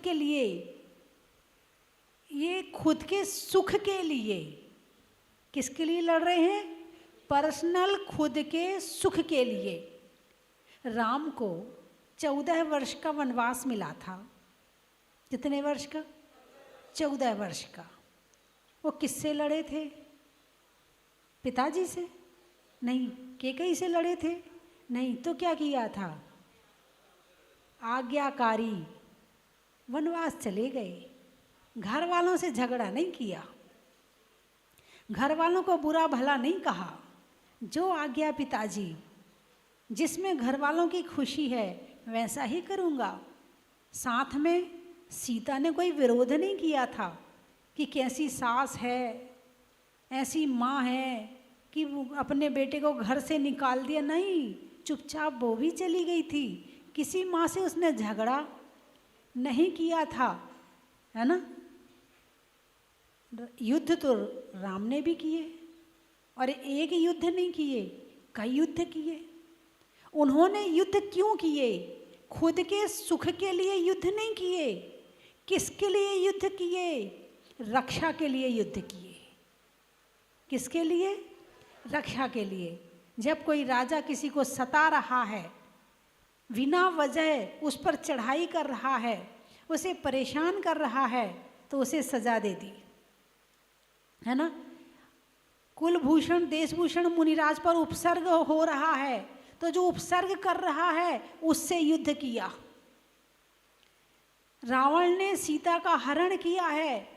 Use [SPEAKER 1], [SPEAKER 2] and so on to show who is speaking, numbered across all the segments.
[SPEAKER 1] के लिए, ये खुद के सुख के लिए। किसके लिए लड़ रहे हैं? पर्सनल खुद के सुख के लिए। राम को 14 वर्ष का वनवास मिला था। कितने वर्ष का? 14 वर्ष का। वो किससे लड़े थे? पिताजी से? नहीं। कैकेयी से लड़े थे? नहीं। तो क्या किया था? आज्ञाकारी वनवास चले गए। घर वालों से झगड़ा नहीं किया, घर वालों को बुरा भला नहीं कहा। जो आज्ञा पिताजी, जिसमें घर वालों की खुशी है वैसा ही करूँगा। साथ में सीता ने कोई विरोध नहीं किया था कि कैसी सास है, ऐसी माँ है कि वो अपने बेटे को घर से निकाल दिया। नहीं, चुपचाप वो भी चली गई थी। किसी माँ से उसने झगड़ा नहीं किया था, है ना। युद्ध तो राम ने भी किए, और एक युद्ध नहीं किए, कई युद्ध किए। उन्होंने युद्ध क्यों किए? खुद के सुख के लिए युद्ध नहीं किए। किसके लिए युद्ध किए? रक्षा के लिए युद्ध किए। किसके लिए? रक्षा के लिए। जब कोई राजा किसी को सता रहा है, बिना वजह उस पर चढ़ाई कर रहा है, उसे परेशान कर रहा है, तो उसे सजा दे दी, है ना। कुलभूषण देशभूषण मुनिराज पर उपसर्ग हो रहा है, तो जो उपसर्ग कर रहा है उससे युद्ध किया। रावण ने सीता का हरण किया है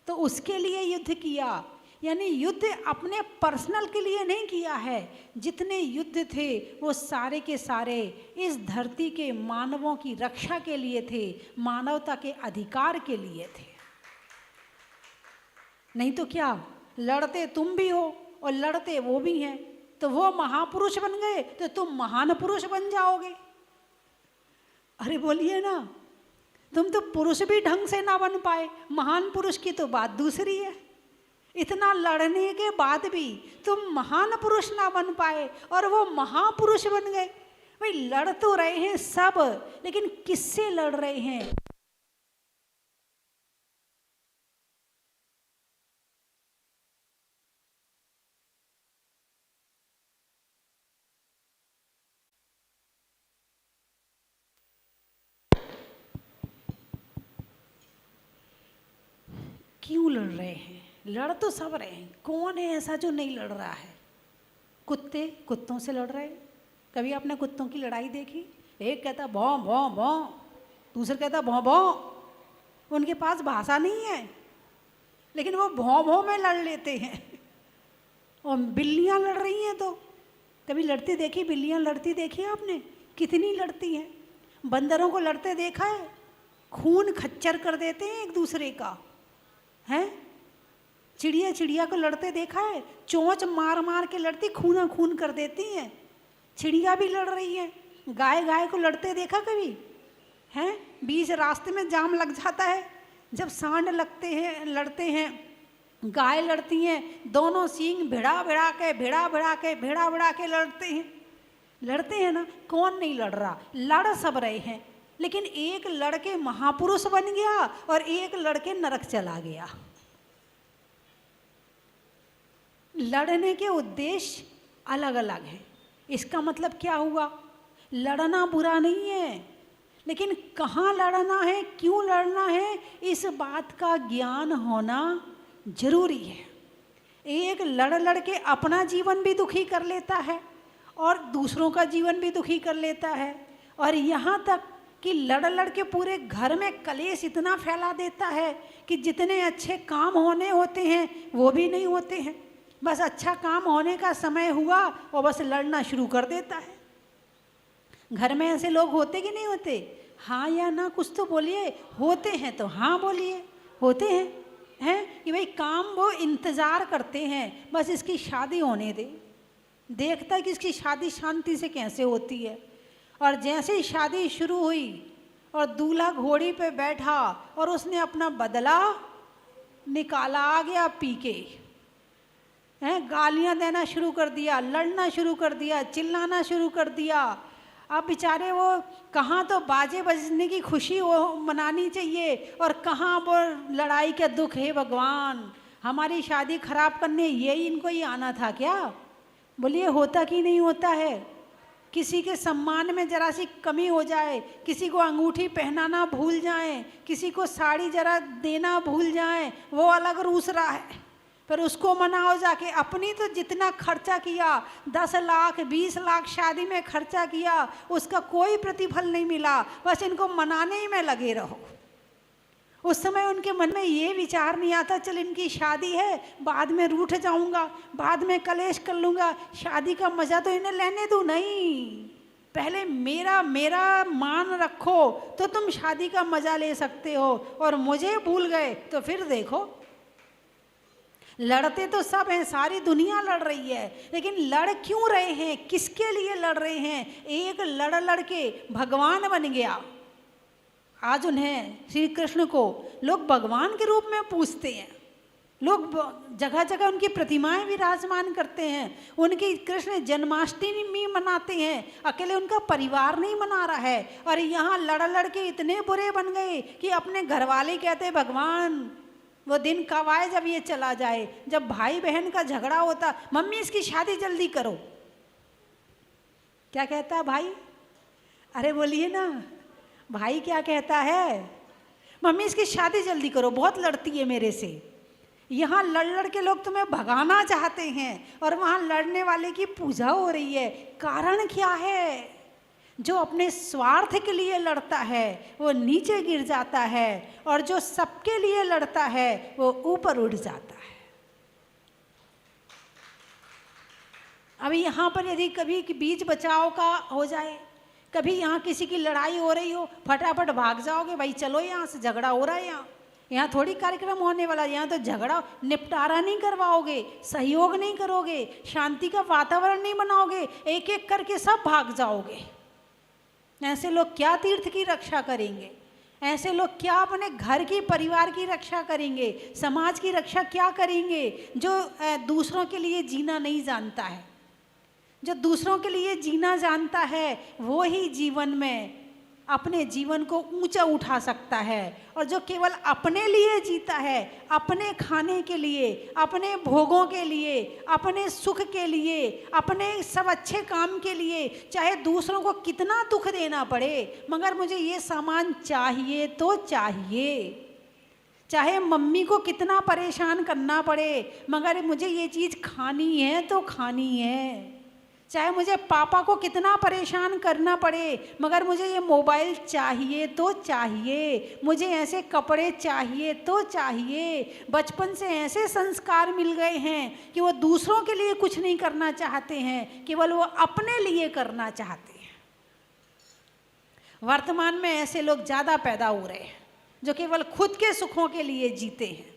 [SPEAKER 1] तो उसके लिए युद्ध किया। यानी युद्ध अपने पर्सनल के लिए नहीं किया है। जितने युद्ध थे वो सारे के सारे इस धरती के मानवों की रक्षा के लिए थे, मानवता के अधिकार के लिए थे। नहीं तो क्या, लड़ते तुम भी हो और लड़ते वो भी हैं, तो वो महापुरुष बन गए तो तुम महान पुरुष बन जाओगे। अरे बोलिए ना, तुम तो पुरुष भी ढंग से ना बन पाए, महान पुरुष की तो बात दूसरी है। इतना लड़ने के बाद भी तुम महान पुरुष ना बन पाए और वो महापुरुष बन गए। भाई लड़ तो रहे हैं सब, लेकिन किससे लड़ रहे हैं? क्यों लड़ रहे हैं? लड़ तो सब रहे हैं, कौन है ऐसा जो नहीं लड़ रहा है? कुत्ते कुत्तों से लड़ रहे हैं। कभी आपने कुत्तों की लड़ाई देखी? एक कहता भौं भौं भौं, दूसरा कहता भौं भौं। उनके पास भाषा नहीं है, लेकिन वो भौं भौं में लड़ लेते हैं। और बिल्लियाँ लड़ रही हैं, तो कभी लड़ती देखी? बिल्लियाँ लड़ती देखी आपने? कितनी लड़ती हैं। बंदरों को लड़ते देखा है? खून खच्चर कर देते हैं एक दूसरे का, है। चिड़िया चिड़िया को लड़ते देखा है? चोंच मार मार के लड़ती, खूना खून कर देती हैं। चिड़िया भी लड़ रही है। गाय गाय को लड़ते देखा कभी? हैं? बीच रास्ते में जाम लग जाता है, जब सांड लगते हैं, लड़ते हैं, गाय लड़ती हैं, दोनों सींग भिड़ा भिड़ा के लड़ते हैं। लड़ते हैं ना, कौन नहीं लड़ रहा? लड़ सब रहे हैं, लेकिन एक लड़के महापुरुष बन गया और एक लड़के नरक चला गया। लड़ने के उद्देश्य अलग अलग हैं। इसका मतलब क्या हुआ? लड़ना बुरा नहीं है, लेकिन कहाँ लड़ना है, क्यों लड़ना है, इस बात का ज्ञान होना जरूरी है। एक लड़ लड़ के अपना जीवन भी दुखी कर लेता है और दूसरों का जीवन भी दुखी कर लेता है, और यहाँ तक कि लड़ लड़ के पूरे घर में कलेश इतना फैला देता है कि जितने अच्छे काम होने होते हैं वो भी नहीं होते हैं। बस अच्छा काम होने का समय हुआ और बस लड़ना शुरू कर देता है। घर में ऐसे लोग होते कि नहीं होते? हाँ या ना कुछ तो बोलिए। होते हैं तो हाँ बोलिए। होते हैं कि भाई काम वो इंतज़ार करते हैं, बस इसकी शादी होने दे। देखता है कि इसकी शादी शांति से कैसे होती है, और जैसे ही शादी शुरू हुई और दूल्हा घोड़ी पे बैठा और उसने अपना बदला निकाला, आ गया पी के, हैं, गालियाँ देना शुरू कर दिया, लड़ना शुरू कर दिया, चिल्लाना शुरू कर दिया, अब बेचारे वो कहाँ तो बाजे बजने की खुशी वो मनानी चाहिए और कहाँ वो लड़ाई का दुख है। भगवान, हमारी शादी खराब करने यही इनको ही आना था क्या? बोलिए होता कि नहीं होता है? किसी के सम्मान में जरा सी कमी हो जाए, किसी को अंगूठी पहनाना भूल जाएं, किसी को साड़ी जरा देना भूल जाएं, वो अलग रूस रहा है। पर उसको मनाओ जाके, अपनी तो जितना खर्चा किया, 10 लाख 20 लाख शादी में खर्चा किया, उसका कोई प्रतिफल नहीं मिला, बस इनको मनाने ही में लगे रहो। उस समय उनके मन में ये विचार नहीं आता चल इनकी शादी है, बाद में रूठ जाऊंगा, बाद में कलेश कर लूँगा, शादी का मज़ा तो इन्हें लेने दो। नहीं, पहले मेरा मेरा मान रखो तो तुम शादी का मज़ा ले सकते हो, और मुझे भूल गए तो फिर देखो। लड़ते तो सब हैं, सारी दुनिया लड़ रही है, लेकिन लड़ क्यों रहे हैं, किसके लिए लड़ रहे हैं? एक लड़ लड़ के भगवान बन गया। आज उन्हें, श्री कृष्ण को लोग भगवान के रूप में पूजते हैं, लोग जगह जगह उनकी प्रतिमाएं विराजमान करते हैं, उनकी कृष्ण जन्माष्टमी मनाते हैं, अकेले उनका परिवार नहीं मना रहा है। और यहाँ लड़ लड़ के इतने बुरे बन गए कि अपने घर वाले कहते भगवान वो दिन कब आए जब ये चला जाए, जब भाई बहन का झगड़ा होता, मम्मी इसकी शादी जल्दी करो। क्या कहता है भाई? अरे बोलिए ना, भाई क्या कहता है? मम्मी इसकी शादी जल्दी करो, बहुत लड़ती है मेरे से। यहाँ लड़ लड़ के लोग तुम्हें भगाना चाहते हैं और वहाँ लड़ने वाले की पूजा हो रही है। कारण क्या है? जो अपने स्वार्थ के लिए लड़ता है वो नीचे गिर जाता है, और जो सबके लिए लड़ता है वो ऊपर उठ जाता है। अभी यहाँ पर यदि कभी बीच बचाव का हो जाए, कभी यहाँ किसी की लड़ाई हो रही हो, फटाफट भाग जाओगे, भाई चलो यहाँ से, झगड़ा हो रहा है यहाँ थोड़ी कार्यक्रम होने वाला, यहाँ तो झगड़ा, निपटारा नहीं करवाओगे, सहयोग नहीं करोगे, शांति का वातावरण नहीं बनाओगे, एक एक करके सब भाग जाओगे। ऐसे लोग क्या तीर्थ की रक्षा करेंगे? ऐसे लोग क्या अपने घर की, परिवार की रक्षा करेंगे? समाज की रक्षा क्या करेंगे? जो दूसरों के लिए जीना नहीं जानता है, जो दूसरों के लिए जीना जानता है, वो ही जीवन में अपने जीवन को ऊंचा उठा सकता है। और जो केवल अपने लिए जीता है, अपने खाने के लिए, अपने भोगों के लिए, अपने सुख के लिए, अपने सब अच्छे काम के लिए, चाहे दूसरों को कितना दुख देना पड़े, मगर मुझे ये सामान चाहिए तो चाहिए, चाहे मम्मी को कितना परेशान करना पड़े, मगर मुझे ये चीज़ खानी है तो खानी है, चाहे मुझे पापा को कितना परेशान करना पड़े, मगर मुझे ये मोबाइल चाहिए तो चाहिए, मुझे ऐसे कपड़े चाहिए तो चाहिए। बचपन से ऐसे संस्कार मिल गए हैं कि वो दूसरों के लिए कुछ नहीं करना चाहते हैं, केवल वो अपने लिए करना चाहते हैं। वर्तमान में ऐसे लोग ज़्यादा पैदा हो रहे हैं जो केवल खुद के सुखों के लिए जीते हैं।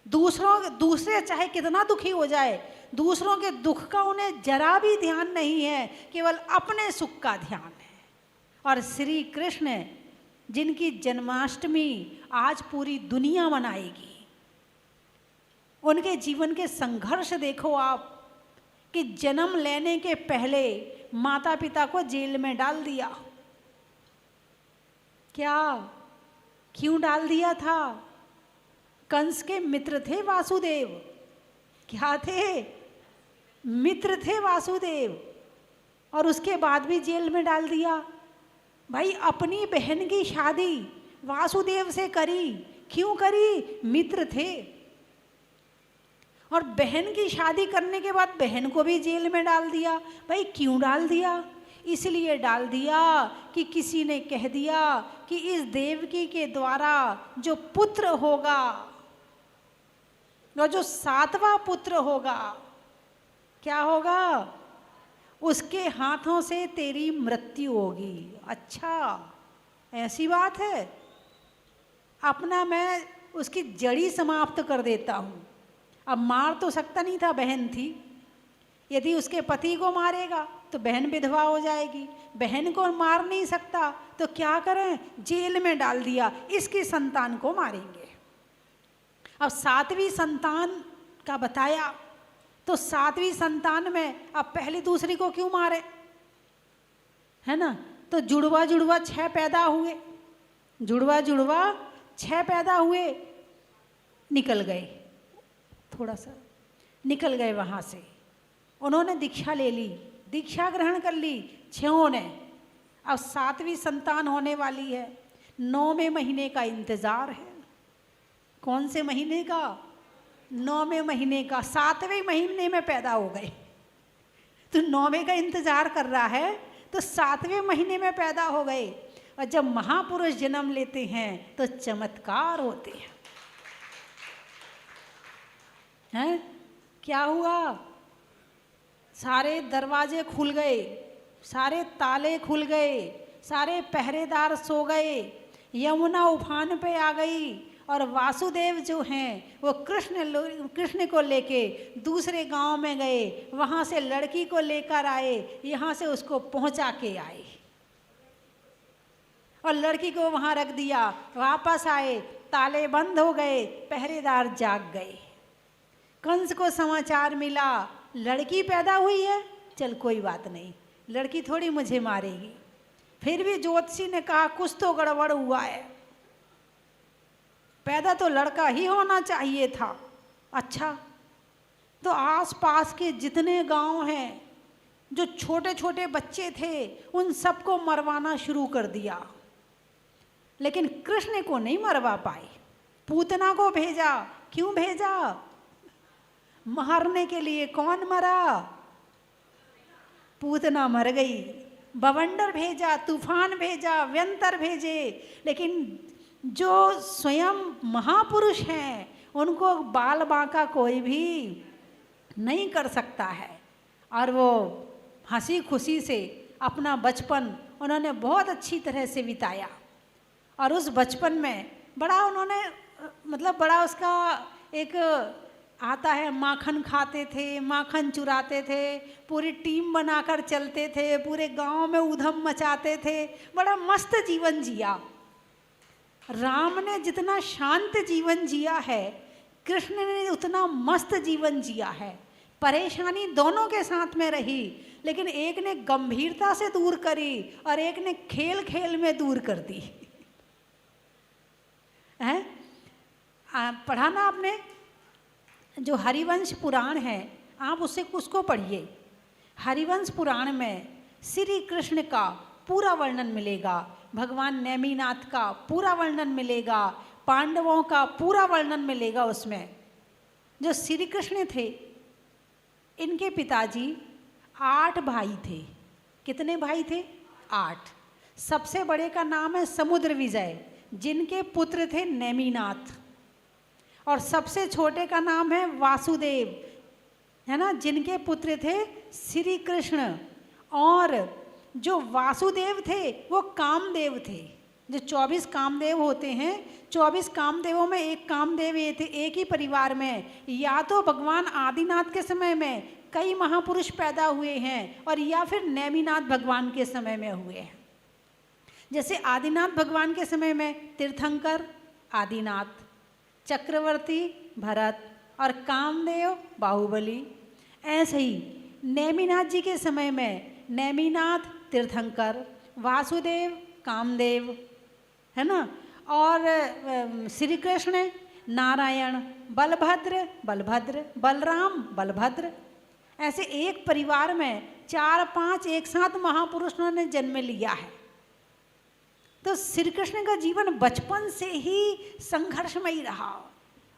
[SPEAKER 1] दूसरे चाहे कितना दुखी हो जाए, दूसरों के दुख का उन्हें जरा भी ध्यान नहीं है, केवल अपने सुख का ध्यान है। और श्री कृष्ण जिनकी जन्माष्टमी आज पूरी दुनिया मनाएगी, उनके जीवन के संघर्ष देखो आप, कि जन्म लेने के पहले माता पिता को जेल में डाल दिया। क्या, क्यों डाल दिया था? कंस के मित्र थे वासुदेव। क्या थे? मित्र थे वासुदेव, और उसके बाद भी जेल में डाल दिया। भाई अपनी बहन की शादी वासुदेव से करी, क्यों करी? मित्र थे। और बहन की शादी करने के बाद बहन को भी जेल में डाल दिया। भाई क्यों डाल दिया? इसलिए डाल दिया कि किसी ने कह दिया कि इस देवकी के द्वारा जो पुत्र होगा, और जो 7वां पुत्र होगा, क्या होगा? उसके हाथों से तेरी मृत्यु होगी। अच्छा, ऐसी बात है? अपना मैं उसकी जड़ी समाप्त कर देता हूँ। अब मार तो सकता नहीं था, बहन थी, यदि उसके पति को मारेगा तो बहन विधवा हो जाएगी, बहन को मार नहीं सकता तो क्या करें? जेल में डाल दिया, इसकी संतान को मारेंगे। अब 7वीं संतान का बताया, तो 7वीं संतान में अब पहली दूसरी को क्यों मारे? है ना। तो जुड़वा जुड़वा 6 पैदा हुए, जुड़वा जुड़वा 6 पैदा हुए, निकल गए, थोड़ा सा निकल गए वहाँ से। उन्होंने दीक्षा ले ली, दीक्षा ग्रहण कर ली 6 ने। अब 7वीं संतान होने वाली है, 9वें महीने का इंतज़ार है। कौन से महीने का? 9वें महीने का। 7वें महीने में पैदा हो गए, तो 9वें का इंतज़ार कर रहा है, तो 7वें महीने में पैदा हो गए। और जब महापुरुष जन्म लेते हैं तो चमत्कार होते हैं। क्या हुआ? सारे दरवाजे खुल गए, सारे ताले खुल गए, सारे पहरेदार सो गए, यमुना उफान पे आ गई। और वासुदेव जो हैं वो कृष्ण को लेके दूसरे गांव में गए, वहाँ से लड़की को लेकर आए, यहाँ से उसको पहुँचा के आए और लड़की को वहाँ रख दिया। वापस आए, ताले बंद हो गए, पहरेदार जाग गए। कंस को समाचार मिला लड़की पैदा हुई है, चल कोई बात नहीं, लड़की थोड़ी मुझे मारेगी। फिर भी ज्योतिषी ने कहा कुछ तो गड़बड़ हुआ है, पैदा तो लड़का ही होना चाहिए था। अच्छा, तो आसपास के जितने गांव हैं, जो छोटे छोटे बच्चे थे, उन सबको मरवाना शुरू कर दिया, लेकिन कृष्ण को नहीं मरवा पाए। पूतना को भेजा। क्यों भेजा? मारने के लिए। कौन मरा? पूतना मर गई। बवंडर भेजा, तूफान भेजा, व्यंतर भेजे, लेकिन जो स्वयं महापुरुष हैं उनको बाल बांका कोई भी नहीं कर सकता है। और वो हंसी खुशी से अपना बचपन उन्होंने बहुत अच्छी तरह से बिताया। और उस बचपन में बड़ा उन्होंने मतलब बड़ा उसका एक आता है, माखन खाते थे, माखन चुराते थे, पूरी टीम बनाकर चलते थे, पूरे गांव में उधम मचाते थे, बड़ा मस्त जीवन जिया। राम ने जितना शांत जीवन जिया है, कृष्ण ने उतना मस्त जीवन जिया है। परेशानी दोनों के साथ में रही, लेकिन एक ने गंभीरता से दूर करी और एक ने खेल खेल में दूर कर दी है। पढ़ा ना आपने? जो हरिवंश पुराण है, आप उसको पढ़िए। हरिवंश पुराण में श्री कृष्ण का पूरा वर्णन मिलेगा, भगवान नेमिनाथ का पूरा वर्णन मिलेगा, पांडवों का पूरा वर्णन मिलेगा। उसमें जो श्री कृष्ण थे, इनके पिताजी 8 भाई थे। कितने भाई थे? 8। सबसे बड़े का नाम है समुद्र विजय, जिनके पुत्र थे नेमिनाथ। और सबसे छोटे का नाम है वासुदेव, है ना, जिनके पुत्र थे श्री कृष्ण। और जो वासुदेव थे वो कामदेव थे। जो 24 कामदेव होते हैं, 24 कामदेवों में एक कामदेव ये थे। एक ही परिवार में या तो भगवान आदिनाथ के समय में कई महापुरुष पैदा हुए हैं, और या फिर नेमिनाथ भगवान के समय में हुए हैं। जैसे आदिनाथ भगवान के समय में तीर्थंकर आदिनाथ, चक्रवर्ती भरत और कामदेव बाहुबली। ऐसे ही नेमिनाथ जी के समय में नेमिनाथ तीर्थंकर, वासुदेव कामदेव, है ना, और श्री कृष्ण नारायण, बलभद्र बलभद्र, बलराम बलभद्र। ऐसे एक परिवार में 4-5 एक साथ महापुरुषों ने जन्म लिया है। तो श्री कृष्ण का जीवन बचपन से ही संघर्षमयी रहा।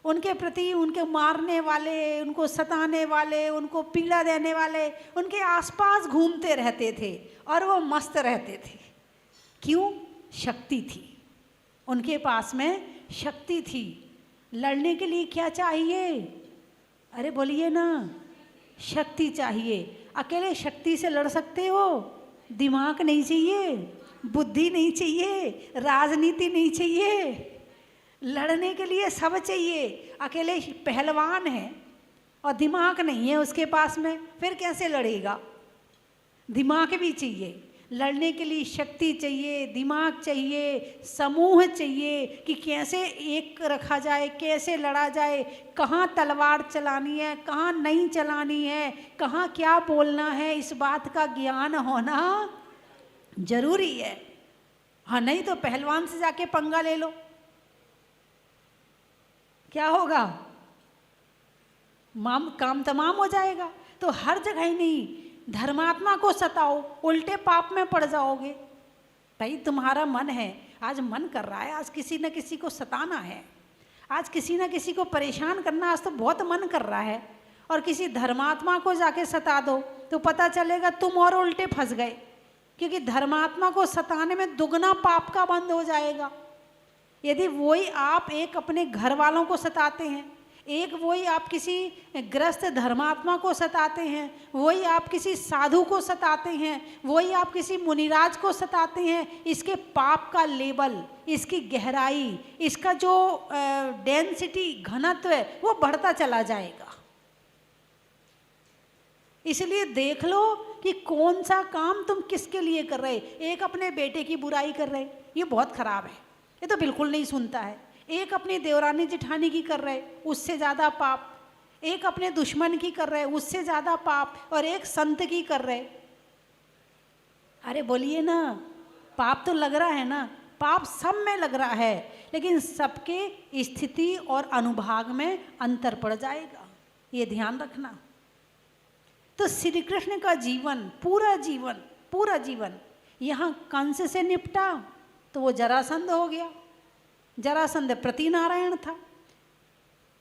[SPEAKER 1] उनके प्रति उनके मारने वाले, उनको सताने वाले, उनको पीड़ा देने वाले उनके आसपास घूमते रहते थे और वो मस्त रहते थे। क्यों? शक्ति थी उनके पास में, शक्ति थी। लड़ने के लिए क्या चाहिए? अरे बोलिए ना, शक्ति चाहिए। अकेले शक्ति से लड़ सकते हो? दिमाग नहीं चाहिए, बुद्धि नहीं चाहिए, राजनीति नहीं चाहिए। लड़ने के लिए सब चाहिए। अकेले पहलवान है और दिमाग नहीं है उसके पास में, फिर कैसे लड़ेगा? दिमाग भी चाहिए। लड़ने के लिए शक्ति चाहिए, दिमाग चाहिए, समूह चाहिए कि कैसे एक रखा जाए, कैसे लड़ा जाए, कहाँ तलवार चलानी है, कहाँ नहीं चलानी है, कहाँ क्या बोलना है, इस बात का ज्ञान होना जरूरी है। हाँ, नहीं तो पहलवान से जाके पंगा ले लो, क्या होगा? काम तमाम हो जाएगा। तो हर जगह ही नहीं, धर्मात्मा को सताओ, उल्टे पाप में पड़ जाओगे। भाई तुम्हारा मन है, आज मन कर रहा है, आज किसी न किसी को सताना है, आज किसी न किसी को परेशान करना, आज तो बहुत मन कर रहा है, और किसी धर्मात्मा को जाके सता दो तो पता चलेगा तुम और उल्टे फंस गए, क्योंकि धर्मात्मा को सताने में दुगना पाप का बंद हो जाएगा। यदि वही आप एक अपने घर वालों को सताते हैं, एक वही आप किसी ग्रस्त धर्मात्मा को सताते हैं, वही आप किसी साधु को सताते हैं, वही आप किसी मुनिराज को सताते हैं, इसके पाप का लेवल, इसकी गहराई, इसका जो डेंसिटी, घनत्व है, वो बढ़ता चला जाएगा। इसलिए देख लो कि कौन सा काम तुम किसके लिए कर रहे। एक अपने बेटे की बुराई कर रहे, ये बहुत खराब है, ये तो बिल्कुल नहीं सुनता है। एक अपनी देवरानी जिठानी की कर रहे, उससे ज़्यादा पाप। एक अपने दुश्मन की कर रहे, उससे ज़्यादा पाप। और एक संत की कर रहे। अरे बोलिए ना, पाप तो लग रहा है ना, पाप सब में लग रहा है, लेकिन सबके स्थिति और अनुभाग में अंतर पड़ जाएगा, ये ध्यान रखना। तो श्री कृष्ण का जीवन, पूरा जीवन यहाँ कंस से निपटा तो वो जरासंध हो गया। जरासंध प्रतिनारायण था,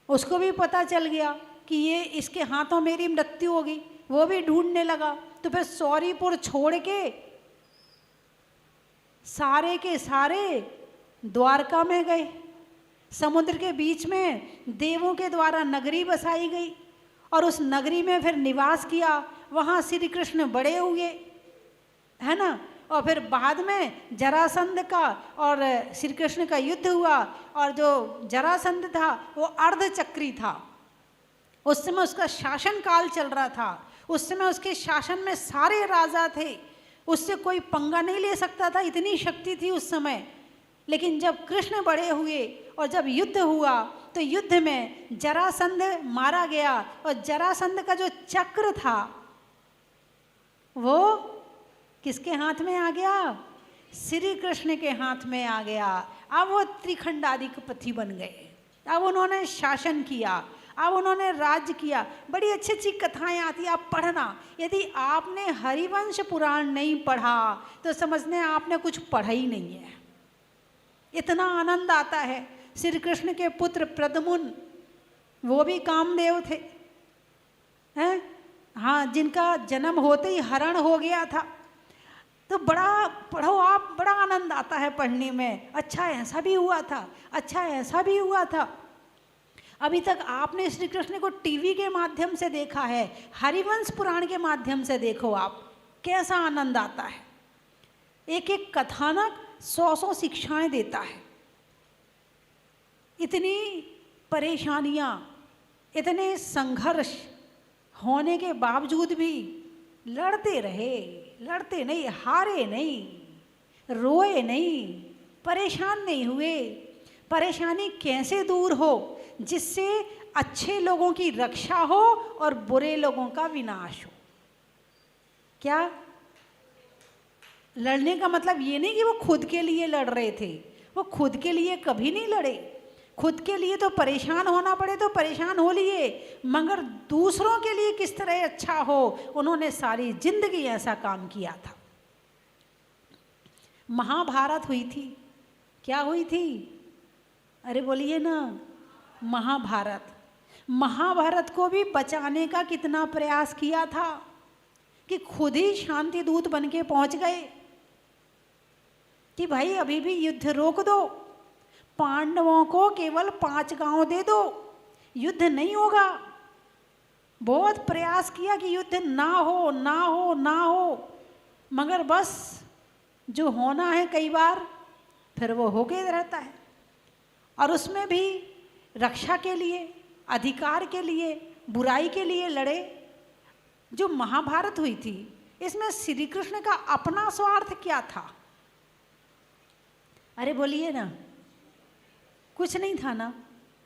[SPEAKER 1] उसको भी पता चल गया कि ये इसके हाथों मेरी मृत्यु होगी, वो भी ढूंढने लगा। तो फिर सौरीपुर छोड़ के सारे के सारे द्वारका में गए। समुद्र के बीच में देवों के द्वारा नगरी बसाई गई और उस नगरी में फिर निवास किया। वहाँ श्री कृष्ण बड़े हुए, है ना। और फिर बाद में जरासंध का और श्री कृष्ण का युद्ध हुआ, और जो जरासंध था वो अर्धचक्री था। उस समय उसका शासन काल चल रहा था, उस समय उसके शासन में सारे राजा थे, उससे कोई पंगा नहीं ले सकता था, इतनी शक्ति थी उस समय। लेकिन जब कृष्ण बड़े हुए और जब युद्ध हुआ तो युद्ध में जरासंध मारा गया, और जरासंध का जो चक्र था वो किसके हाथ में आ गया? श्री कृष्ण के हाथ में आ गया। अब वो त्रिखंडाधिपति बन गए, अब उन्होंने शासन किया, अब उन्होंने राज्य किया। बड़ी अच्छी अच्छी कथाएं आती हैं, आप पढ़ना। यदि आपने हरिवंश पुराण नहीं पढ़ा तो समझने आपने कुछ पढ़ा ही नहीं है। इतना आनंद आता है। श्री कृष्ण के पुत्र प्रद्युम्न, वो भी कामदेव थे, हैं? हाँ, जिनका जन्म होते ही हरण हो गया था। तो बड़ा पढ़ो आप, बड़ा आनंद आता है पढ़ने में। अच्छा ऐसा भी हुआ था, अच्छा ऐसा भी हुआ था। अभी तक आपने श्री कृष्ण को टीवी के माध्यम से देखा है, हरिवंश पुराण के माध्यम से देखो आप, कैसा आनंद आता है। एक एक कथानक 100 शिक्षाएं देता है। इतनी परेशानियां, इतने संघर्ष होने के बावजूद भी लड़ते रहे, लड़ते नहीं, हारे नहीं, रोए नहीं, परेशान नहीं हुए। परेशानी कैसे दूर हो? जिससे अच्छे लोगों की रक्षा हो और बुरे लोगों का विनाश हो। क्या लड़ने का मतलब ये नहीं कि वो खुद के लिए लड़ रहे थे, वो खुद के लिए कभी नहीं लड़े। खुद के लिए तो परेशान होना पड़े तो परेशान हो लिए, मगर दूसरों के लिए किस तरह अच्छा हो, उन्होंने सारी जिंदगी ऐसा काम किया था। महाभारत हुई थी, क्या हुई थी? अरे बोलिए ना, महाभारत। महाभारत को भी बचाने का कितना प्रयास किया था कि खुद ही शांति दूत बन के पहुंच गए कि भाई अभी भी युद्ध रोक दो, पांडवों को केवल 5 गांव दे दो, युद्ध नहीं होगा। बहुत प्रयास किया कि युद्ध ना हो, ना हो, ना हो, मगर बस जो होना है कई बार फिर वो होके रहता है। और उसमें भी रक्षा के लिए, अधिकार के लिए, बुराई के लिए लड़े। जो महाभारत हुई थी, इसमें श्री कृष्ण का अपना स्वार्थ क्या था? अरे बोलिए ना, कुछ नहीं था ना।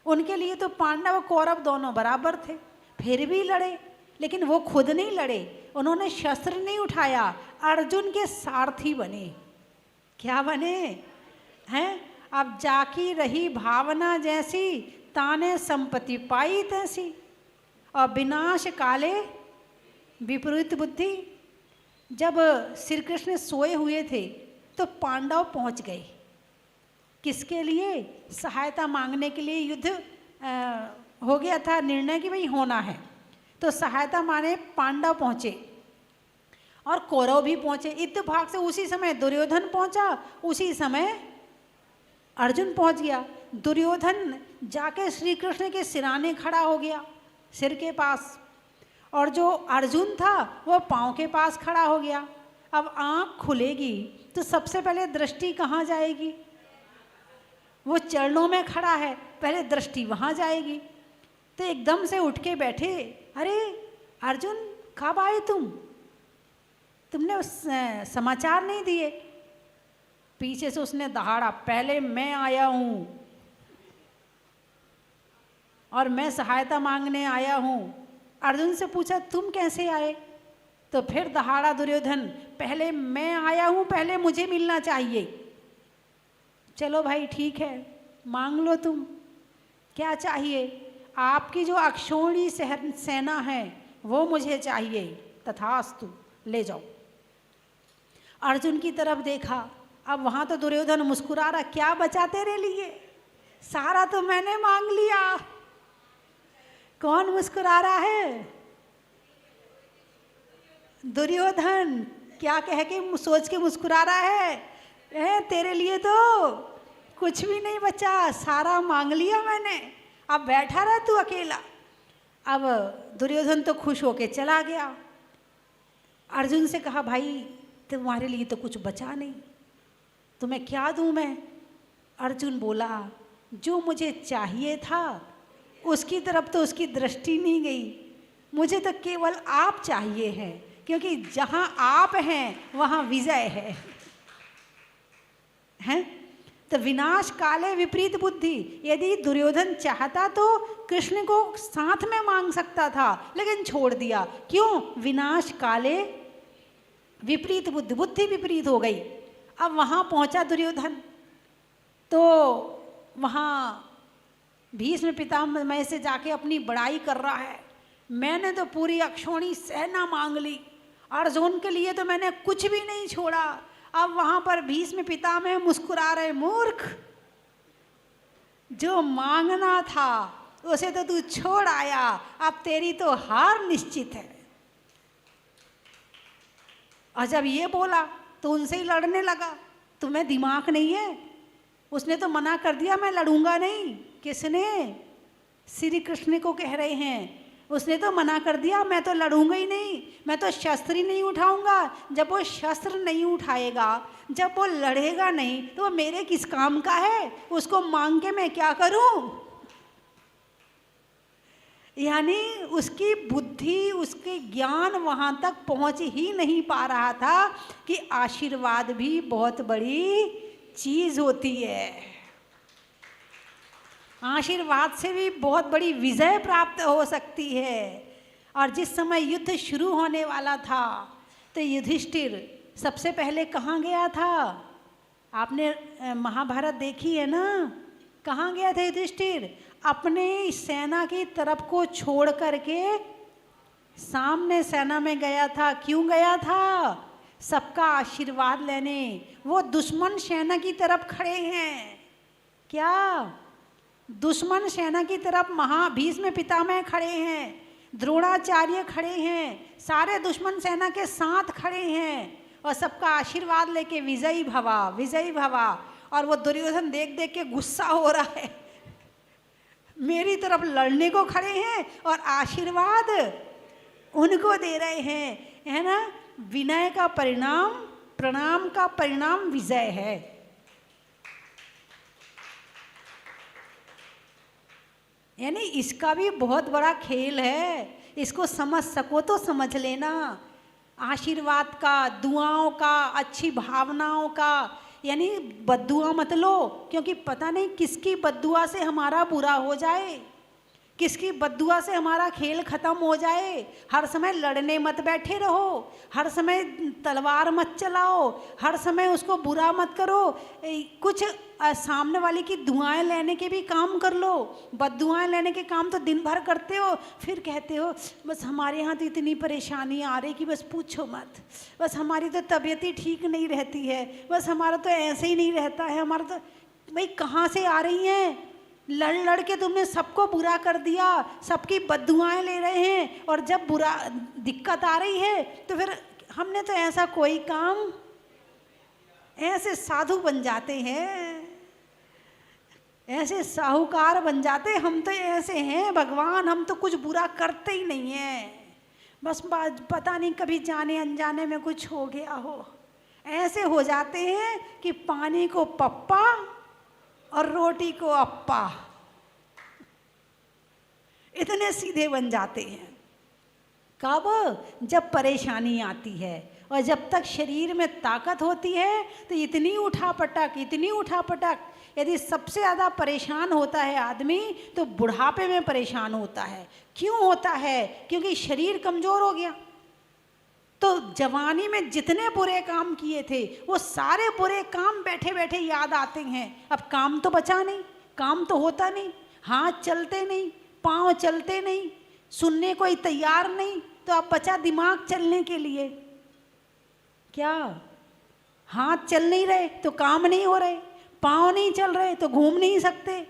[SPEAKER 1] उनके लिए तो पांडव कौरव दोनों बराबर थे, फिर भी लड़े। लेकिन वो खुद नहीं लड़े, उन्होंने शस्त्र नहीं उठाया, अर्जुन के सारथी बने। क्या बने हैं? अब जाकी रही भावना जैसी, ताने संपत्ति पाई तैसी, और विनाश काले विपरीत बुद्धि। जब श्री कृष्ण सोए हुए थे तो पांडव पहुंच गए। किसके लिए? सहायता मांगने के लिए। युद्ध हो गया था, निर्णय कि भाई होना है, तो सहायता माने पांडव पहुंचे और कौरव भी पहुंचे। इत्तेफाक से उसी समय दुर्योधन पहुंचा, उसी समय अर्जुन पहुंच गया। दुर्योधन जाके श्री कृष्ण के सिराने खड़ा हो गया, सिर के पास, और जो अर्जुन था वो पाँव के पास खड़ा हो गया। अब आँख खुलेगी तो सबसे पहले दृष्टि कहाँ जाएगी? वो चरणों में खड़ा है, पहले दृष्टि वहाँ जाएगी। तो एकदम से उठ के बैठे, अरे अर्जुन कब आए तुमने समाचार नहीं दिए। पीछे से उसने दहाड़ा, पहले मैं आया हूँ और मैं सहायता मांगने आया हूँ। अर्जुन से पूछा तुम कैसे आए? तो फिर दहाड़ा दुर्योधन, पहले मैं आया हूँ, पहले मुझे मिलना चाहिए। चलो भाई ठीक है, मांग लो तुम, क्या चाहिए? आपकी जो अक्षौणी सेना है वो मुझे चाहिए। तथास्तु, ले जाओ। अर्जुन की तरफ देखा, अब वहाँ तो दुर्योधन मुस्कुरा रहा, क्या बचा तेरे लिए, सारा तो मैंने मांग लिया। कौन मुस्कुरा रहा है? दुर्योधन। क्या कह के सोच के मुस्कुरा रहा है? तेरे लिए तो कुछ भी नहीं बचा, सारा मांग लिया मैंने, अब बैठा रहा तू अकेला। अब दुर्योधन तो खुश होके चला गया। अर्जुन से कहा भाई तुम्हारे लिए तो कुछ बचा नहीं, तुम्हें क्या दूं मैं? अर्जुन बोला जो मुझे चाहिए था उसकी तरफ तो उसकी दृष्टि नहीं गई, मुझे तो केवल आप चाहिए हैं, क्योंकि जहाँ आप हैं वहाँ विजय है। हैं? तो विनाश काले विपरीत बुद्धि। यदि दुर्योधन चाहता तो कृष्ण को साथ में मांग सकता था, लेकिन छोड़ दिया। क्यों? विनाश काले विपरीत बुद्धि, बुद्धि विपरीत हो गई। अब वहाँ पहुँचा दुर्योधन, तो वहाँ भीष्म पितामह से जाके अपनी बड़ाई कर रहा है, मैंने तो पूरी अक्षौणी सेना मांग ली, अर्जुन के लिए तो मैंने कुछ भी नहीं छोड़ा। अब वहाँ पर भीष्म पितामह मुस्कुरा रहे, मूर्ख, जो मांगना था उसे तो तू छोड़ आया, अब तेरी तो हार निश्चित है। और जब ये बोला तो उनसे ही लड़ने लगा। तुम्हें दिमाग नहीं है? उसने तो मना कर दिया, मैं लड़ूंगा नहीं। किसने? श्री कृष्ण को कह रहे हैं। उसने तो मना कर दिया, मैं तो लड़ूंगा ही नहीं, मैं तो शस्त्र ही नहीं उठाऊंगा। जब वो शस्त्र नहीं उठाएगा, जब वो लड़ेगा नहीं, तो वो मेरे किस काम का है? उसको मांग के मैं क्या करूं? यानी उसकी बुद्धि, उसके ज्ञान वहां तक पहुंच ही नहीं पा रहा था कि आशीर्वाद भी बहुत बड़ी चीज होती है, आशीर्वाद से भी बहुत बड़ी विजय प्राप्त हो सकती है। और जिस समय युद्ध शुरू होने वाला था तो युधिष्ठिर सबसे पहले कहाँ गया था? आपने महाभारत देखी है ना? कहाँ गया था युधिष्ठिर? अपने सेना की तरफ को छोड़ करके सामने सेना में गया था। क्यों गया था? सबका आशीर्वाद लेने। वो दुश्मन सेना की तरफ खड़े हैं। क्या? दुश्मन सेना की तरफ भीष्म पितामह खड़े हैं, द्रोणाचार्य खड़े हैं, सारे दुश्मन सेना के साथ खड़े हैं और सबका आशीर्वाद लेके विजयी भवा, विजयी भवा। और वो दुर्योधन देख देख के गुस्सा हो रहा है, मेरी तरफ लड़ने को खड़े हैं और आशीर्वाद उनको दे रहे हैं, है ना? विनय का परिणाम, प्रणाम का परिणाम विजय है। यानी इसका भी बहुत बड़ा खेल है, इसको समझ सको तो समझ लेना। आशीर्वाद का, दुआओं का, अच्छी भावनाओं का। यानी बद्दुआ मत लो, क्योंकि पता नहीं किसकी बद्दुआ से हमारा बुरा हो जाए, किसकी बद्दुआ से हमारा खेल खत्म हो जाए। हर समय लड़ने मत बैठे रहो, हर समय तलवार मत चलाओ, हर समय उसको बुरा मत करो। कुछ सामने वाले की दुआएं लेने के भी काम कर लो। बद्दुआएं लेने के काम तो दिन भर करते हो, फिर कहते हो बस हमारे यहाँ तो इतनी परेशानी आ रही कि बस पूछो मत, बस हमारी तो तबीयत ही ठीक नहीं रहती है, बस हमारा तो ऐसे ही नहीं रहता है, हमारा तो। भाई कहाँ से आ रही हैं? लड़ लड़ के तुमने सबको बुरा कर दिया, सबकी बद्दुआएं ले रहे हैं, और जब बुरा दिक्कत आ रही है तो फिर हमने तो ऐसा कोई काम, ऐसे साधु बन जाते हैं, ऐसे साहूकार बन जाते, हम तो ऐसे हैं भगवान, हम तो कुछ बुरा करते ही नहीं हैं, बस पता नहीं कभी जाने अनजाने में कुछ हो गया हो। ऐसे हो जाते हैं कि पानी को पप्पा और रोटी को अप्पा, इतने सीधे बन जाते हैं। कब? जब परेशानी आती है, और जब तक शरीर में ताकत होती है तो इतनी उठापटक, इतनी उठापटक। यदि सबसे ज़्यादा परेशान होता है आदमी तो बुढ़ापे में परेशान होता है। क्यों होता है? क्योंकि शरीर कमज़ोर हो गया। तो जवानी में जितने बुरे काम किए थे वो सारे बुरे काम बैठे बैठे याद आते हैं। अब काम तो बचा नहीं, काम तो होता नहीं, हाथ चलते नहीं, पाँव चलते नहीं, सुनने कोई तैयार नहीं, तो अब बचा दिमाग चलने के लिए। क्या? हाथ चल नहीं रहे तो काम नहीं हो रहे, पाँव नहीं चल रहे तो घूम नहीं सकते,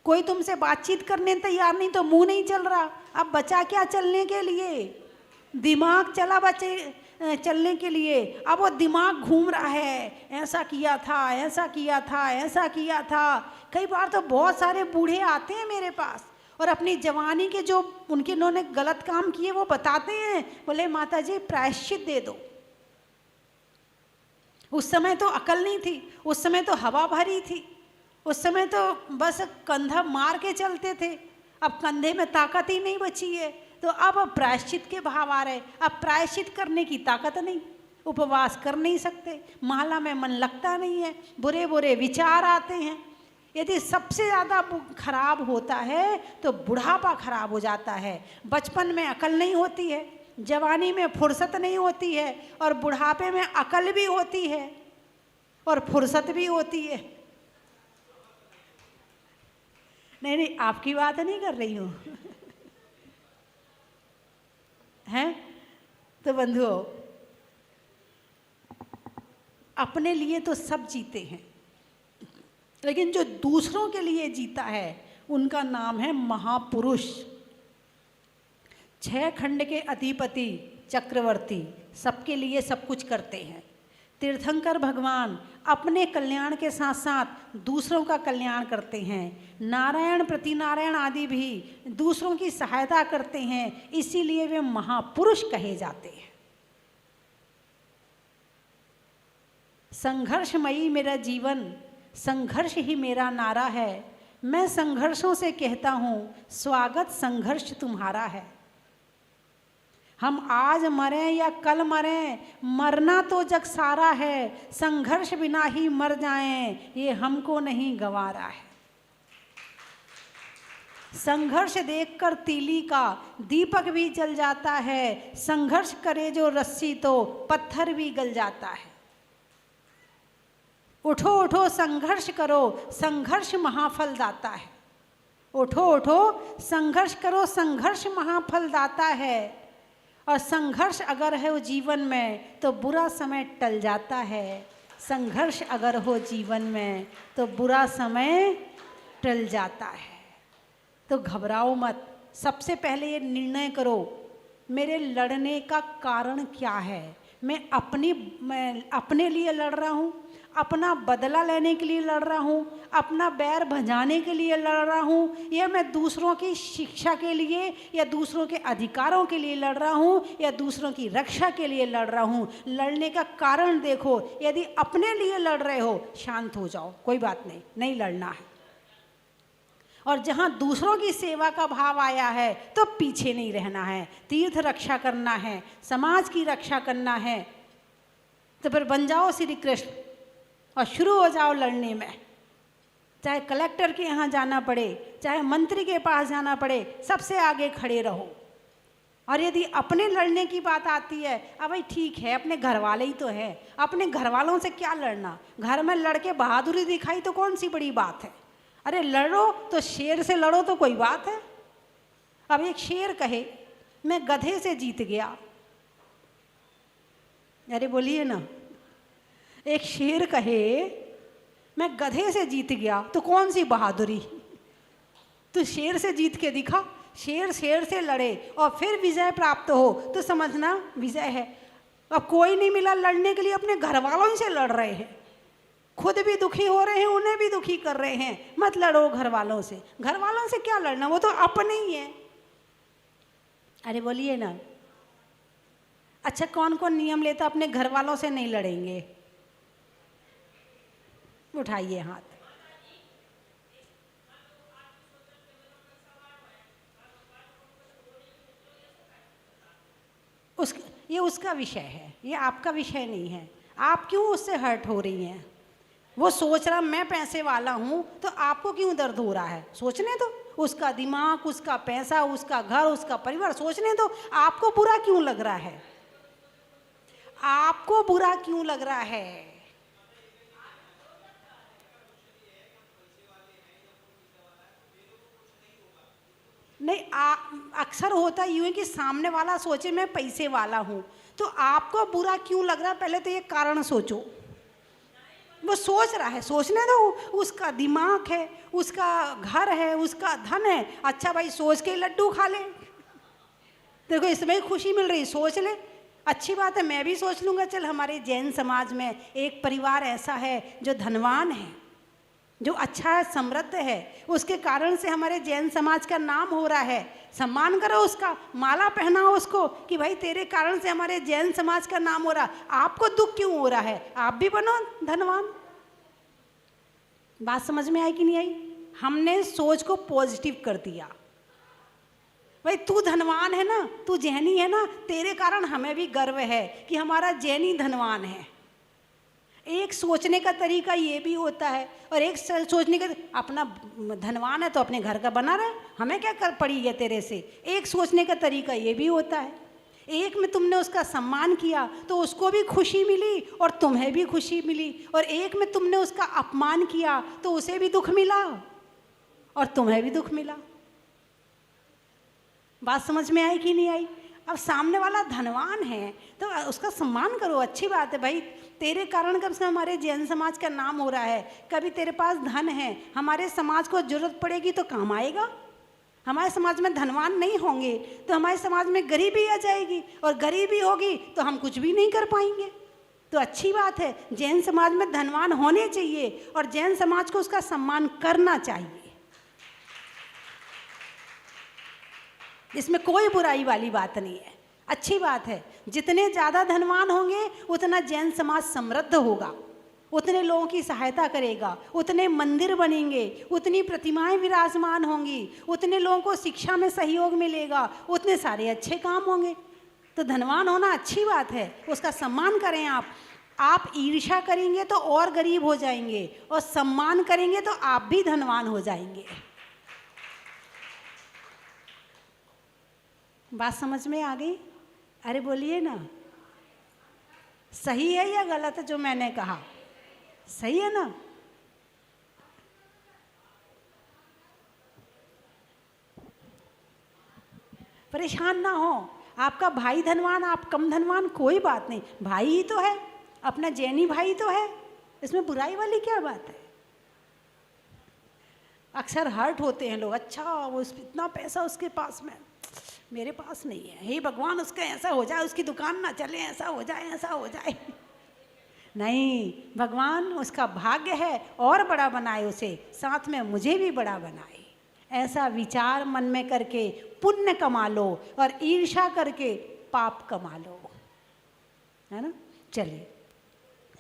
[SPEAKER 1] कोई तुमसे बातचीत करने तैयार नहीं तो मुंह नहीं चल रहा। अब बचा क्या चलने के लिए? दिमाग चला बचे चलने के लिए। अब वो दिमाग घूम रहा है, ऐसा किया था, ऐसा किया था, ऐसा किया था। कई बार तो बहुत सारे बूढ़े आते हैं मेरे पास और अपनी जवानी के जो उन्होंने गलत काम किए वो बताते हैं। बोले माता जी प्रायश्चित दे दो। उस समय तो अकल नहीं थी, उस समय तो हवा भरी थी, उस समय तो बस कंधा मार के चलते थे। अब कंधे में ताकत ही नहीं बची है, तो अब प्रायश्चित के भाव आ रहे। अब प्रायश्चित करने की ताकत नहीं, उपवास कर नहीं सकते, माला में मन लगता नहीं है, बुरे बुरे विचार आते हैं। यदि सबसे ज़्यादा खराब होता है तो बुढ़ापा खराब हो जाता है। बचपन में अकल नहीं होती है, जवानी में फुर्सत नहीं होती है, और बुढ़ापे में अकल भी होती है और फुर्सत भी होती है। नहीं नहीं, आपकी बात नहीं कर रही हूँ हैं। तो बंधुओं, अपने लिए तो सब जीते हैं, लेकिन जो दूसरों के लिए जीता है उनका नाम है महापुरुष। 6 खंड के अधिपति चक्रवर्ती सबके लिए सब कुछ करते हैं। तीर्थंकर भगवान अपने कल्याण के साथ साथ दूसरों का कल्याण करते हैं। नारायण प्रतिनारायण आदि भी दूसरों की सहायता करते हैं, इसीलिए वे महापुरुष कहे जाते हैं। संघर्षमयी मेरा जीवन, संघर्ष ही मेरा नारा है। मैं संघर्षों से कहता हूँ स्वागत संघर्ष तुम्हारा है। हम आज मरें या कल मरें, मरना तो जग सारा है। संघर्ष बिना ही मर जाएं, ये हमको नहीं गंवारा है। संघर्ष देखकर तीली का दीपक भी जल जाता है। संघर्ष करे जो रस्सी तो पत्थर भी गल जाता है। उठो उठो संघर्ष करो, संघर्ष महाफल दाता है। उठो उठो संघर्ष करो, संघर्ष महाफल दाता है। और संघर्ष अगर है वो जीवन में तो बुरा समय टल जाता है। संघर्ष अगर हो जीवन में तो बुरा समय टल जाता है। तो घबराओ मत। सबसे पहले ये निर्णय करो, मेरे लड़ने का कारण क्या है। मैं अपने लिए लड़ रहा हूँ, अपना बदला लेने के लिए लड़ रहा हूँ, अपना बैर भजाने के लिए लड़ रहा हूँ, या मैं दूसरों की शिक्षा के लिए या दूसरों के अधिकारों के लिए लड़ रहा हूँ, या दूसरों की रक्षा के लिए लड़ रहा हूँ। लड़ने का कारण देखो। यदि अपने लिए लड़ रहे हो, शांत हो जाओ, कोई बात नहीं, नहीं लड़ना है। और जहाँ दूसरों की सेवा का भाव आया है तो पीछे नहीं रहना है। तीर्थ रक्षा करना है, समाज की रक्षा करना है, तो फिर बन जाओ श्री कृष्ण और शुरू हो जाओ लड़ने में। चाहे कलेक्टर के यहाँ जाना पड़े, चाहे मंत्री के पास जाना पड़े, सबसे आगे खड़े रहो। और यदि अपने लड़ने की बात आती है, अब भाई ठीक है, अपने घर वाले ही तो हैं, अपने घर वालों से क्या लड़ना, घर में लड़के बहादुरी दिखाई तो कौन सी बड़ी बात है। अरे लड़ो तो शेर से लड़ो तो कोई बात है। अब एक शेर कहे मैं गधे से जीत गया, अरे बोलिए ना, एक शेर कहे मैं गधे से जीत गया तो कौन सी बहादुरी। तो शेर से जीत के दिखा, शेर शेर से लड़े और फिर विजय प्राप्त हो तो समझना विजय है। अब कोई नहीं मिला लड़ने के लिए, अपने घर वालों से लड़ रहे हैं, खुद भी दुखी हो रहे हैं, उन्हें भी दुखी कर रहे हैं। मत लड़ो घर वालों से, घर वालों से क्या लड़ना, वो तो अपने ही है। अरे बोलिए ना। अच्छा कौन कौन नियम लेता अपने घर वालों से नहीं लड़ेंगे, उठाइए हाथ। ये उसका विषय है, ये आपका विषय नहीं है। आप क्यों उससे हर्ट हो रही हैं? वो सोच रहा मैं पैसे वाला हूँ तो आपको क्यों दर्द हो रहा है? सोचने दो, उसका दिमाग, उसका पैसा, उसका घर, उसका परिवार, सोचने दो। आपको बुरा क्यों लग रहा है? आपको बुरा क्यों लग रहा है? नहीं, अक्सर होता यूँ है कि सामने वाला सोचे मैं पैसे वाला हूँ, तो आपको बुरा क्यों लग रहा है? पहले तो ये कारण सोचो। वो सोच रहा है, सोचने दो, उसका दिमाग है, उसका घर है, उसका धन है। अच्छा भाई सोच के लड्डू खा ले, देखो इसमें ही खुशी मिल रही, सोच ले, अच्छी बात है, मैं भी सोच लूँगा। चल हमारे जैन समाज में एक परिवार ऐसा है जो धनवान है, जो अच्छा है, समृद्ध है, उसके कारण से हमारे जैन समाज का नाम हो रहा है, सम्मान करो उसका, माला पहनाओ उसको कि भाई तेरे कारण से हमारे जैन समाज का नाम हो रहा। आपको दुख क्यों हो रहा है? आप भी बनो धनवान। बात समझ में आई कि नहीं आई? हमने सोच को पॉजिटिव कर दिया। भाई तू धनवान है ना, तू जैनी है ना, तेरे कारण हमें भी गर्व है कि हमारा जैनी धनवान है। एक सोचने का तरीका ये भी होता है, और एक सोचने का, अपना धनवान है तो अपने घर का बना रहे, हमें क्या कर पड़ी है तेरे से। एक सोचने का तरीका ये भी होता है। एक में तुमने उसका सम्मान किया तो उसको भी खुशी मिली और तुम्हें भी खुशी मिली, और एक में तुमने उसका अपमान किया तो उसे भी दुख मिला और तुम्हें भी दुख मिला। बात समझ में आई कि नहीं आई? अब सामने वाला धनवान है तो उसका सम्मान करो, अच्छी बात है भाई, तेरे कारण कब से हमारे जैन समाज का नाम हो रहा है। कभी तेरे पास धन है, हमारे समाज को जरूरत पड़ेगी तो काम आएगा। हमारे समाज में धनवान नहीं होंगे तो हमारे समाज में गरीबी आ जाएगी, और गरीबी होगी तो हम कुछ भी नहीं कर पाएंगे। तो अच्छी बात है, जैन समाज में धनवान होने चाहिए और जैन समाज को उसका सम्मान करना चाहिए। इसमें कोई बुराई वाली बात नहीं है, अच्छी बात है। जितने ज़्यादा धनवान होंगे उतना जैन समाज समृद्ध होगा, उतने लोगों की सहायता करेगा, उतने मंदिर बनेंगे, उतनी प्रतिमाएं विराजमान होंगी, उतने लोगों को शिक्षा में सहयोग मिलेगा, उतने सारे अच्छे काम होंगे। तो धनवान होना अच्छी बात है, उसका सम्मान करें आप ईर्ष्या करेंगे तो और गरीब हो जाएंगे, और सम्मान करेंगे तो आप भी धनवान हो जाएंगे। बात समझ में आ गई? अरे बोलिए ना, सही है या गलत है जो मैंने कहा? सही है ना? परेशान ना हो, आपका भाई धनवान, आप कम धनवान, कोई बात नहीं, भाई ही तो है, अपना जैनी भाई तो है, इसमें बुराई वाली क्या बात है? अक्सर हर्ट होते हैं लोग, अच्छा वो इतना पैसा उसके पास में, मेरे पास नहीं है, हे भगवान उसका ऐसा हो जाए, उसकी दुकान ना चले, ऐसा हो जाए, ऐसा हो जाए। नहीं, भगवान उसका भाग्य है और बड़ा बनाए उसे, साथ में मुझे भी बड़ा बनाए। ऐसा विचार मन में करके पुण्य कमा लो और ईर्ष्या करके पाप कमा लो, है ना? चलिए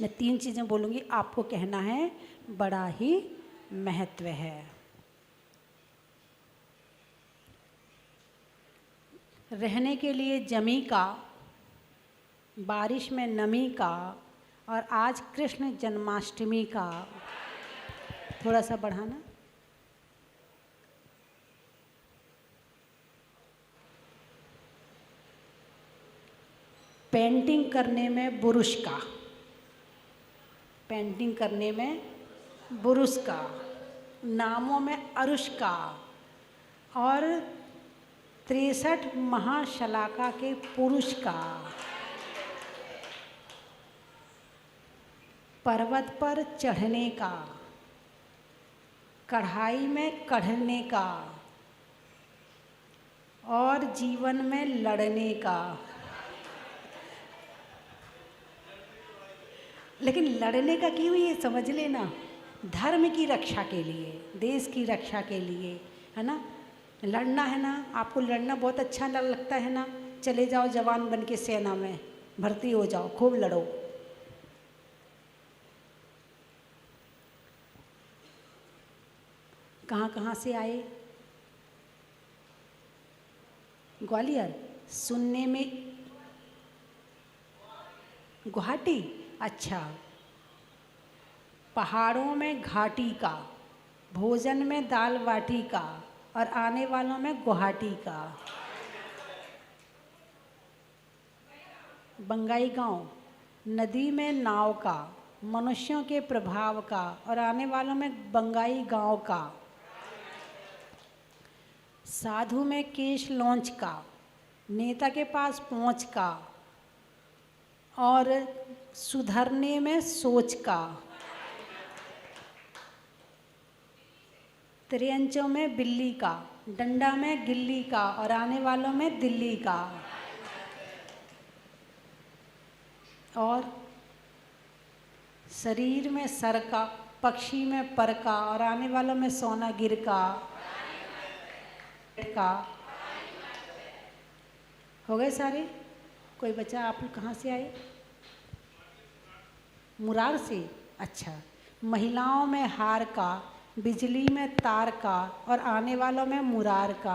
[SPEAKER 1] मैं 3 चीज़ें बोलूँगी, आपको कहना है, बड़ा ही महत्व है। रहने के लिए जमी का, बारिश में नमी का, और आज कृष्ण जन्माष्टमी का। थोड़ा सा बढ़ाना। पेंटिंग करने में बुरुश का, पेंटिंग करने में बुरुश का, नामों में अरुष का और 63 महाशलाका के पुरुष का, पर्वत पर चढ़ने का, कढ़ाई में कढ़ने का और जीवन में लड़ने का। लेकिन लड़ने का क्यों, ये समझ लेना, धर्म की रक्षा के लिए, देश की रक्षा के लिए, है ना। लड़ना है ना, आपको लड़ना बहुत अच्छा लगता है ना, चले जाओ जवान बन के सेना में भर्ती हो जाओ, खूब लड़ो। कहाँ कहाँ से आए? ग्वालियर। सुनने में गुवाहाटी, अच्छा। पहाड़ों में घाटी का, भोजन में दाल बाटी का और आने वालों में गुवाहाटी का। बंगाई गांव, नदी में नाव का, मनुष्यों के प्रभाव का और आने वालों में बंगाई गांव का। साधु में केश लॉन्च का, नेता के पास पहुंच का और सुधरने में सोच का। त्रियंचों में बिल्ली का, डंडा में गिल्ली का और आने वालों में दिल्ली का। और शरीर में सर का, पक्षी में पर का और आने वालों में सोना गिर का। हो गए सारे? कोई बचा? आप लोग कहाँ से आए? मुरार से, अच्छा। महिलाओं में हार का, बिजली में तार का और आने वालों में मुरार का।